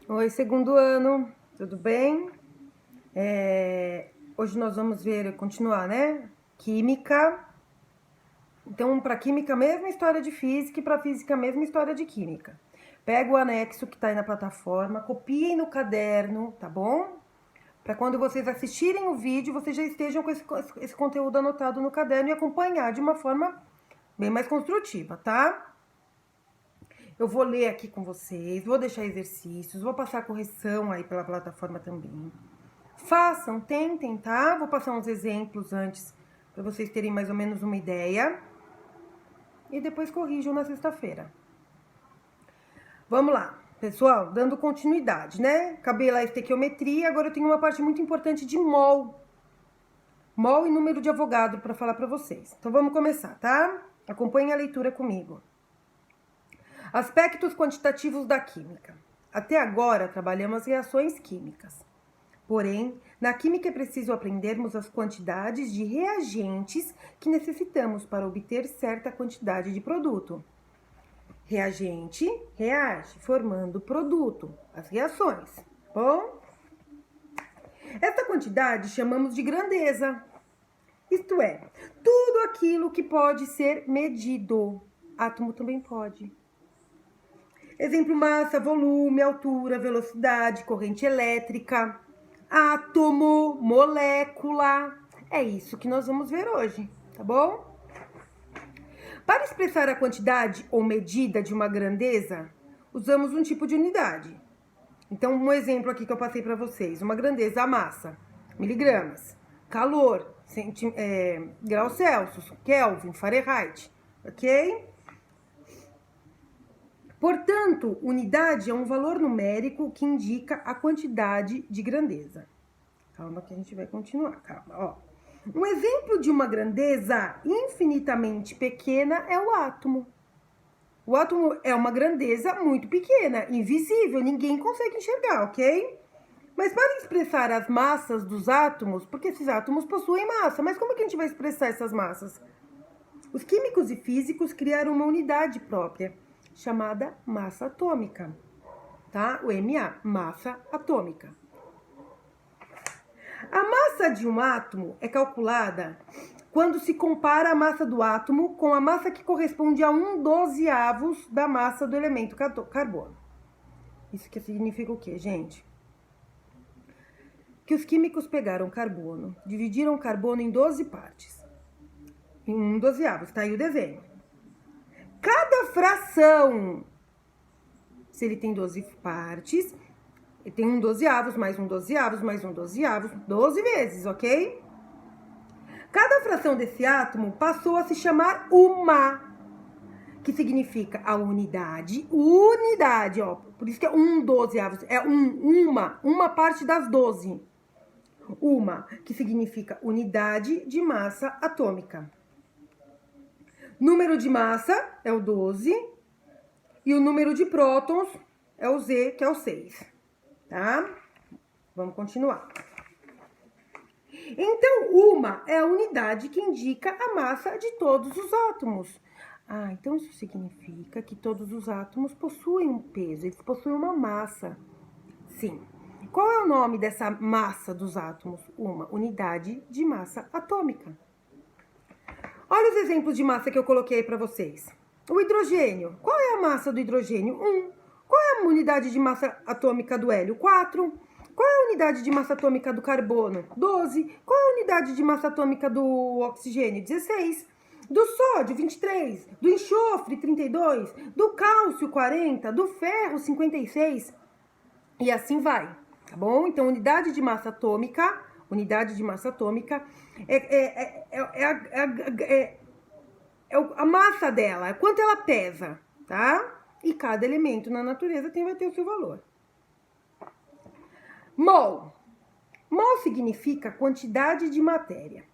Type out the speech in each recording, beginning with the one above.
Oi, segundo ano, tudo bem? Hoje nós vamos continuar, né? Química. Então, para química, mesma história de física, e para física, mesma história de química. Pega o anexo que está aí na plataforma, copiem no caderno, tá bom? Para quando vocês assistirem o vídeo, vocês já estejam com esse conteúdo anotado no caderno e acompanhar de uma forma bem mais construtiva, tá? Eu vou ler aqui com vocês, vou deixar exercícios, vou passar correção aí pela plataforma também. Façam, tentem, tá? Vou passar uns exemplos antes para vocês terem mais ou menos uma ideia. E depois corrijam na sexta-feira. Vamos lá, pessoal, dando continuidade, né? Acabei lá a estequiometria, agora eu tenho uma parte muito importante de mol. Mol e número de Avogadro para falar para vocês. Então vamos começar, tá? Acompanhem a leitura comigo. Aspectos quantitativos da química. Até agora trabalhamos as reações químicas. Porém, na química é preciso aprendermos as quantidades de reagentes que necessitamos para obter certa quantidade de produto. Reagente reage, formando produto, as reações. Bom? Esta quantidade chamamos de grandeza. Isto é, tudo aquilo que pode ser medido. Átomo também pode. Exemplo: massa, volume, altura, velocidade, corrente elétrica, átomo, molécula. É isso que nós vamos ver hoje, tá bom? Para expressar a quantidade ou medida de uma grandeza, usamos um tipo de unidade. Então, um exemplo aqui que eu passei para vocês. Uma grandeza, a massa, miligramas. Calor, graus Celsius, Kelvin, Fahrenheit, ok? Portanto, unidade é um valor numérico que indica a quantidade de grandeza. Calma que a gente vai continuar, calma, ó. Um exemplo de uma grandeza infinitamente pequena é o átomo. O átomo é uma grandeza muito pequena, invisível, ninguém consegue enxergar, ok? Mas para expressar as massas dos átomos, porque esses átomos possuem massa, mas como é que a gente vai expressar essas massas? Os químicos e físicos criaram uma unidade própria, chamada massa atômica, tá? O MA, massa atômica. A massa de um átomo é calculada quando se compara a massa do átomo com a massa que corresponde a 1/12 da massa do elemento carbono. Isso que significa o quê, gente? Que os químicos pegaram carbono, dividiram carbono em 12 partes. Em 1/12, tá aí o desenho. Cada fração, se ele tem 12 partes, ele tem 1/12, mais 1/12, mais 1/12, 12 vezes, ok? Cada fração desse átomo passou a se chamar uma, que significa a unidade, ó, por isso que é 1/12, é uma parte das 12. Uma, que significa unidade de massa atômica. Número de massa é o 12 e o número de prótons é o Z, que é o 6, tá? Vamos continuar. Então, uma é a unidade que indica a massa de todos os átomos. Ah, então isso significa que todos os átomos possuem um peso, eles possuem uma massa. Sim. Qual é o nome dessa massa dos átomos? Uma unidade de massa atômica. Olha os exemplos de massa que eu coloquei para vocês. O hidrogênio. Qual é a massa do hidrogênio? 1. Qual é a unidade de massa atômica do hélio? 4. Qual é a unidade de massa atômica do carbono? 12. Qual é a unidade de massa atômica do oxigênio? 16. Do sódio, 23. Do enxofre, 32. Do cálcio, 40. Do ferro, 56. E assim vai, tá bom? Então, unidade de massa atômica é a massa dela, é quanto ela pesa, tá? E cada elemento na natureza vai ter o seu valor. Mol. Mol significa quantidade de matéria.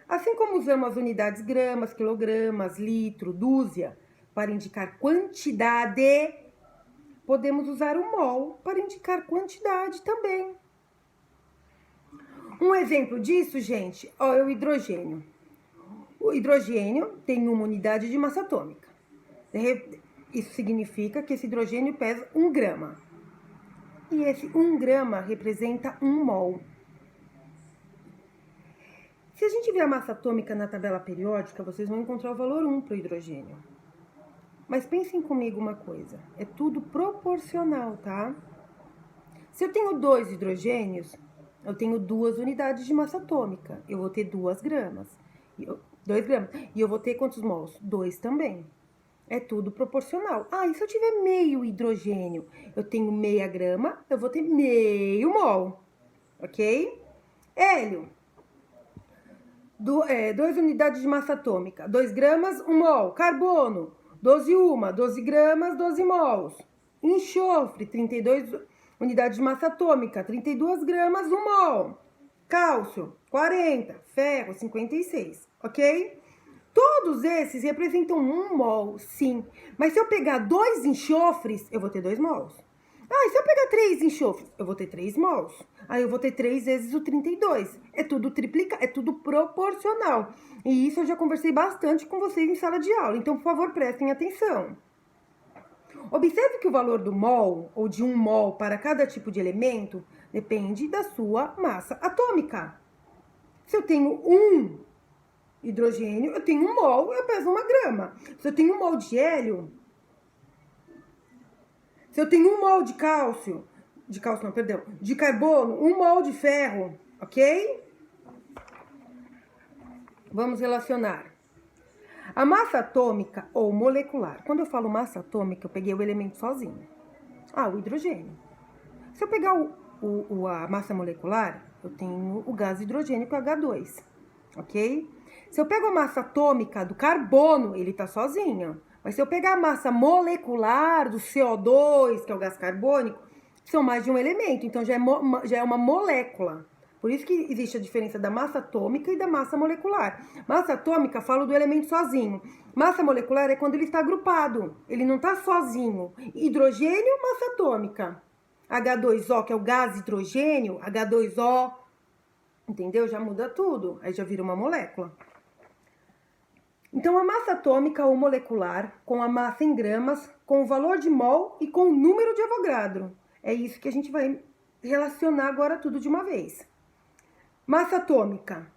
Assim como usamos as unidades gramas, quilogramas, litro, dúzia para indicar quantidade, podemos usar o mol para indicar quantidade também. Um exemplo disso, gente, é o hidrogênio. O hidrogênio tem uma unidade de massa atômica. Isso significa que esse hidrogênio pesa 1 grama. E esse 1 grama representa 1 mol. Se a gente ver a massa atômica na tabela periódica, vocês vão encontrar o valor 1 para o hidrogênio. Mas pensem comigo uma coisa, é tudo proporcional, tá? Se eu tenho 2 hidrogênios, eu tenho 2 unidades de massa atômica, eu vou ter 2 gramas. 2 gramas. E eu vou ter quantos mols? 2 também. É tudo proporcional. Ah, e se eu tiver meio hidrogênio? Eu tenho meia grama, eu vou ter meio mol. Ok? Hélio. 2 unidades de massa atômica. 2 gramas, 1 mol. Carbono. 12 uma. 12 gramas, 12 mols. Enxofre. 32 unidades de massa atômica. 32 gramas, 1 mol. Cálcio. 40. Ferro. 56. Ok? Todos esses representam 1 mol, sim. Mas se eu pegar 2 enxofres, eu vou ter 2 mols. Ah, e se eu pegar 3 enxofres, eu vou ter 3 mols. Aí eu vou ter 3 vezes o 32. É tudo triplicado, é tudo proporcional. E isso eu já conversei bastante com vocês em sala de aula. Então, por favor, prestem atenção. Observe que o valor do mol, ou de 1 mol para cada tipo de elemento, depende da sua massa atômica. Se eu tenho 1 hidrogênio, eu tenho 1 mol, eu peso 1 grama. Se eu tenho 1 mol de hélio, se eu tenho 1 mol de cálcio, de carbono, 1 mol de ferro, ok? Vamos relacionar. A massa atômica ou molecular. Quando eu falo massa atômica, eu peguei o elemento sozinho. Ah, o hidrogênio. Se eu pegar a massa molecular, eu tenho o gás hidrogênico H2, ok? Se eu pego a massa atômica do carbono, ele tá sozinho. Mas se eu pegar a massa molecular do CO2, que é o gás carbônico, são mais de um elemento, então já é uma molécula. Por isso que existe a diferença da massa atômica e da massa molecular. Massa atômica, falo do elemento sozinho. Massa molecular é quando ele está agrupado, ele não está sozinho. Hidrogênio, massa atômica. H2O, que é o gás hidrogênio, H2O, entendeu? Já muda tudo, aí já vira uma molécula. Então, a massa atômica ou molecular, com a massa em gramas, com o valor de mol e com o número de Avogadro. É isso que a gente vai relacionar agora tudo de uma vez. Massa atômica,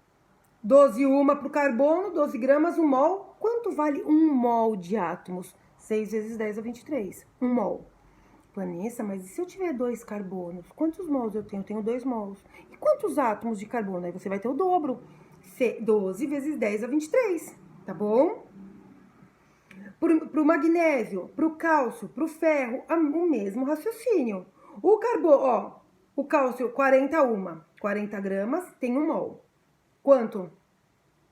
12 uma para o carbono, 12 gramas, 1 mol. Quanto vale 1 mol de átomos? 6 vezes 10 a 23, 1 mol. Vanessa, mas e se eu tiver 2 carbonos? Quantos mols eu tenho? Eu tenho 2 mols. E quantos átomos de carbono? Aí você vai ter o dobro. 12 vezes 10 a 23, tá bom? Pro magnésio, pro cálcio, pro ferro, o mesmo raciocínio. O carbono, ó, o cálcio, 40 gramas, tem 1 mol. Quanto?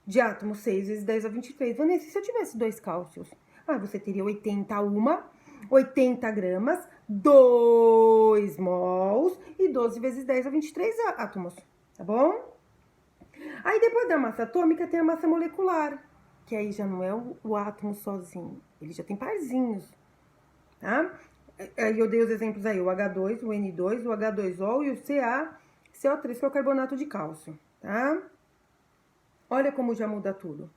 De átomos, 6 vezes 10 a 23. Vanessa, se eu tivesse 2 cálcios? Ah, você teria 80 gramas, 2 mols e 12 vezes 10 a 23 átomos, tá bom? Aí depois da massa atômica tem a massa molecular, que aí já não é o átomo sozinho, ele já tem parzinhos, tá? Aí eu dei os exemplos aí, o H2, o N2, o H2O e o CO3, que é o carbonato de cálcio, tá? Olha como já muda tudo.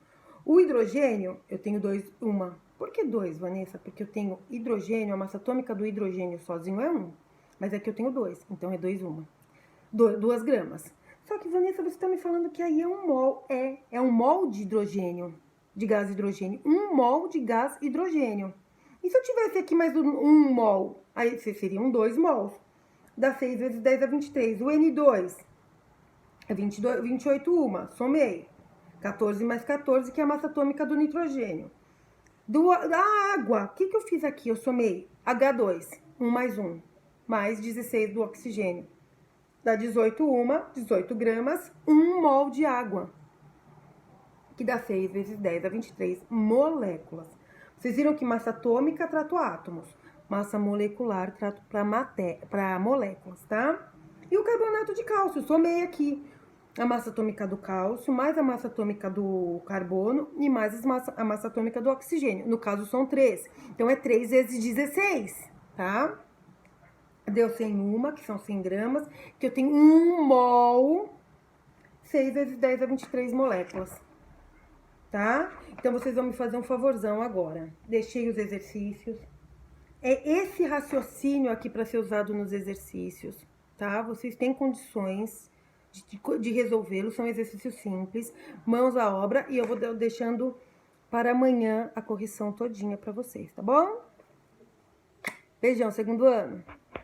O hidrogênio, eu tenho 2, uma. Por que 2, Vanessa? Porque eu tenho hidrogênio, a massa atômica do hidrogênio sozinho é 1. Mas aqui eu tenho 2, então é 2 uma. 2 gramas. Só que, Vanessa, você está me falando que aí é 1 mol. É 1 mol de hidrogênio, de gás hidrogênio. 1 mol de gás hidrogênio. E se eu tivesse aqui mais 1 mol? Aí seriam 2 mols. Dá 6 vezes 10 a 23. O N2 é 28 uma. Somei. 14 mais 14, que é a massa atômica do nitrogênio. Da água, o que eu fiz aqui? Eu somei H2, 1 mais 1, mais 16 do oxigênio. Dá 18 gramas, 1 mol de água. Que dá 6 vezes 10 a 23 moléculas. Vocês viram que massa atômica trato átomos. Massa molecular trato para moléculas, tá? E o carbonato de cálcio, somei aqui. A massa atômica do cálcio, mais a massa atômica do carbono e mais a massa atômica do oxigênio. No caso, são 3. Então, é 3 vezes 16, tá? Deu 100 uma, que são 100 gramas, que eu tenho 1 mol, 6 vezes 10 a 23 moléculas, tá? Então, vocês vão me fazer um favorzão agora. Deixei os exercícios. É esse raciocínio aqui para ser usado nos exercícios, tá? Vocês têm condições de resolvê-los, são exercícios simples, mãos à obra, e eu vou deixando para amanhã a correção todinha para vocês, tá bom? Beijão, segundo ano.